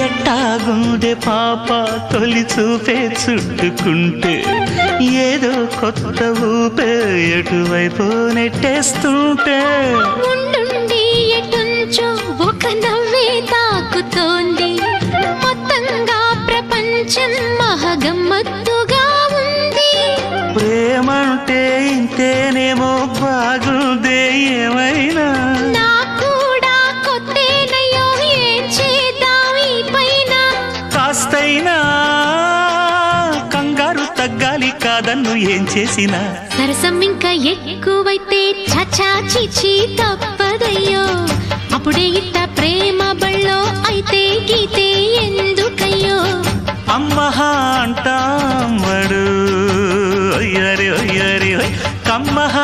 ఎట్టాగుండే పాప తొలి చూపే చుట్టుకుంటే ఏదో కొత్త ఊపే ఎటువైపు నెట్టేస్తుంటే ఉండుండి ఎటుంచో ఒక నవ్వే తాకుతోంది మొత్తంగా ప్రపంచం మహగమ్మత్తుగా ఉంది ప్రేమంటే ఇంతేనేమో బాగుందే ఏమైనా కూడా కొత్తేనయ్యో ఏం చేద్దాం ఈ పైన కాస్తైనా కంగారు తగ్గాలి కాదన్ను ఏం చేసినా సరసం ఇంకా ఎక్కువైతే చచా చిచి తప్పదయ్యో అప్పుడే ఇట్ట ప్రేమ బళ్ళో అయితే గీతే ఎందుకయ్యో అమ్మహ అంటామడు ఒయ్యరి ఒయ్యరి కమ్మహ